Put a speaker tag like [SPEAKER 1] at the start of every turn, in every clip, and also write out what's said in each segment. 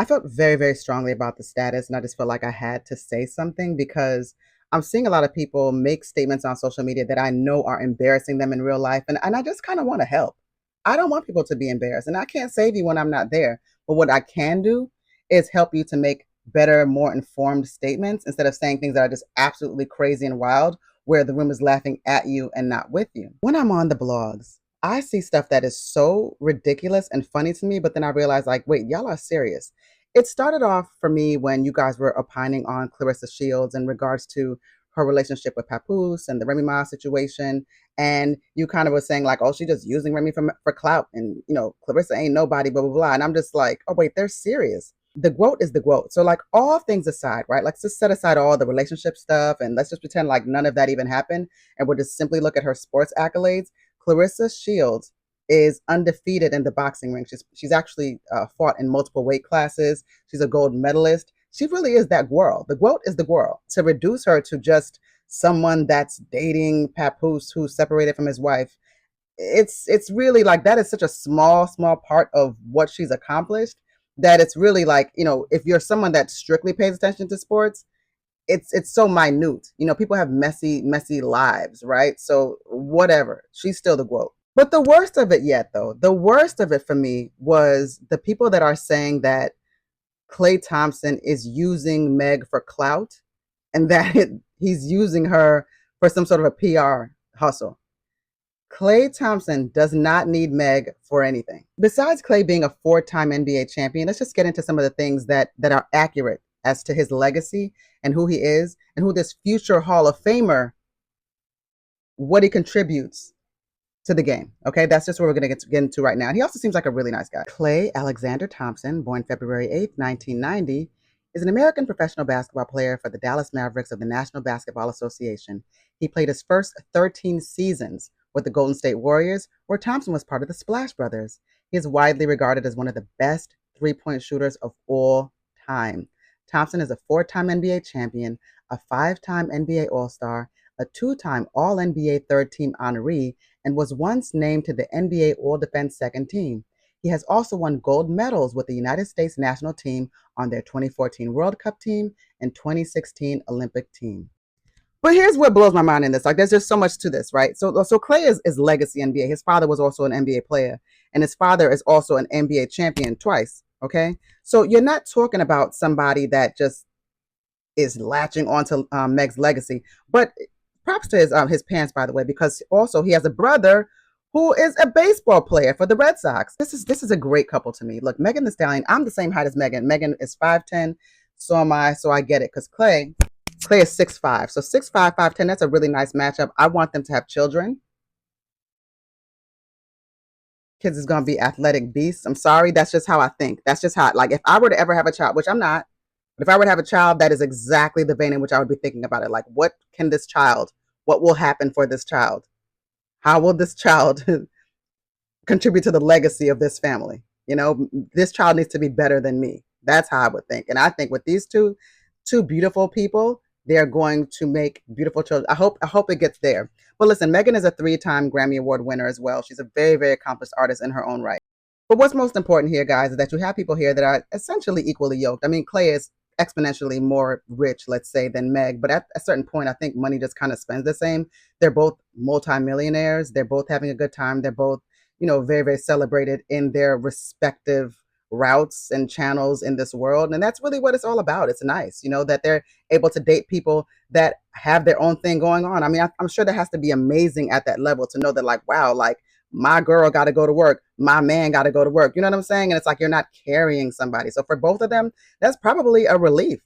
[SPEAKER 1] I felt very, very strongly about the status, and I just felt like I had to say something because I'm seeing a lot of people make statements on social media that I know are embarrassing them in real life, and I just kind of want to help. I don't want people to be embarrassed, and I can't save you when I'm not there. But what I can do is help you to make better, more informed statements instead of saying things that are just absolutely crazy and wild, where the room is laughing at you and not with you. When I'm on the blogs, I see stuff that is so ridiculous and funny to me, but then I realize, like, wait, y'all are serious. It started off for me when you guys were opining on Clarissa Shields in regards to her relationship with Papoose and the Remy Ma situation. And you kind of were saying, like, oh, she's just using Remy for clout. And, Clarissa ain't nobody, blah, blah, blah. And I'm just like, oh, wait, they're serious. The quote is the quote. So, like, all things aside, right? Let's just set aside all the relationship stuff and let's just pretend like none of that even happened. And we'll just simply look at her sports accolades. Clarissa Shields is undefeated in the boxing ring. She's actually fought in multiple weight classes. She's a gold medalist. She really is that girl. The GOAT is the girl. To reduce her to just someone that's dating Papoose who's separated from his wife, it's really like that is such a small part of what she's accomplished that it's really like, if you're someone that strictly pays attention to sports, it's so minute. People have messy lives, right? So whatever. She's still the GOAT. But the worst of it yet, though, the worst of it for me was the people that are saying that Klay Thompson is using Meg for clout and that he's using her for some sort of a PR hustle. Klay Thompson does not need Meg for anything. Besides Klay being a four-time NBA champion, let's just get into some of the things that are accurate as to his legacy and who he is and who this future Hall of Famer, what he contributes to the game. Okay, that's just what we're going to get into right now. And he also seems like a really nice guy. Klay Alexander Thompson, born February 8th, 1990, is an American professional basketball player for the Dallas Mavericks of the National Basketball Association. He played his first 13 seasons with the Golden State Warriors, where Thompson was part of the Splash Brothers. He is widely regarded as one of the best three-point shooters of all time. Thompson is a four-time NBA champion, a five-time NBA All-Star, a two-time All-NBA third-team honoree, and was once named to the NBA All-Defense second team. He has also won gold medals with the United States national team on their 2014 World Cup team and 2016 Olympic team. But here's what blows my mind in this. Like, there's just so much to this, right? So Klay is legacy NBA. His father was also an NBA player, and his father is also an NBA champion twice, okay? So you're not talking about somebody that just is latching onto Meg's legacy. But props to his parents, by the way, because also he has a brother who is a baseball player for the Red Sox. This is a great couple to me. Look, Megan Thee Stallion, I'm the same height as Megan. Megan is 5'10", so am I, so I get it. Because Klay is 6'5". So 6'5", 5'10", that's a really nice matchup. I want them to have children. Kids is going to be athletic beasts. I'm sorry. That's just how I think. That's just how, like, if I were to ever have a child, which I'm not, but if I were to have a child, that is exactly the vein in which I would be thinking about it. Like, what will happen for this child? How will this child contribute to the legacy of this family? This child needs to be better than me. That's how I would think. And I think with these two beautiful people, they're going to make beautiful children. I hope it gets there. But listen, Megan is a 3-time Grammy Award winner as well. She's a very, very accomplished artist in her own right. But what's most important here, guys, is that you have people here that are essentially equally yoked. I mean, Klay is exponentially more rich, let's say, than Meg. But at a certain point, I think money just kind of spends the same. They're both multimillionaires. They're both having a good time. They're both, very, very celebrated in their respective routes and channels in this world. And that's really what it's all about. It's nice, that they're able to date people that have their own thing going on. I mean, I'm sure that has to be amazing at that level to know that, like, wow, like, my girl got to go to work. My man got to go to work. You know what I'm saying? And it's like you're not carrying somebody. So for both of them, that's probably a relief.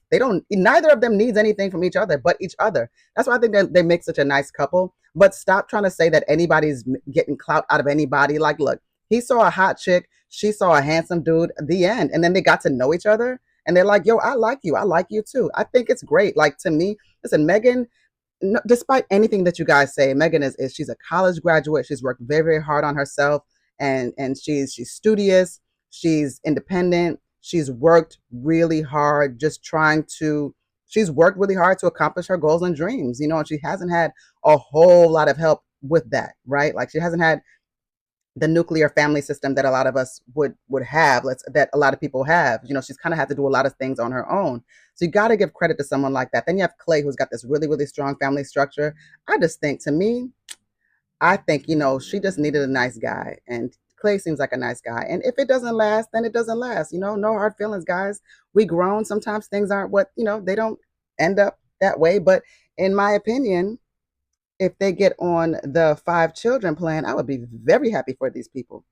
[SPEAKER 1] Neither of them needs anything from each other but each other. That's why I think they make such a nice couple. But stop trying to say that anybody's getting clout out of anybody. Like, look, he saw a hot chick. She saw a handsome dude. The end. And then they got to know each other. And they're like, yo, I like you. I like you too. I think it's great. Like, to me, listen, Megan, no, despite anything that you guys say, Megan is she's a college graduate. She's worked very, very hard on herself, and she's studious. She's independent. She's worked really hard, she's worked really hard to accomplish her goals and dreams. And she hasn't had a whole lot of help with that, right? Like, she hasn't had the nuclear family system that a lot of us would have, that a lot of people have. She's kind of had to do a lot of things on her own. So you got to give credit to someone like that. Then you have Klay, who's got this really, really strong family structure. I just think, to me, I think, she just needed a nice guy. And Klay seems like a nice guy. And if it doesn't last, then it doesn't last. No hard feelings, guys. We grown. Sometimes things aren't what, they don't end up that way. But in my opinion, if they get on the 5 children plan, I would be very happy for these people.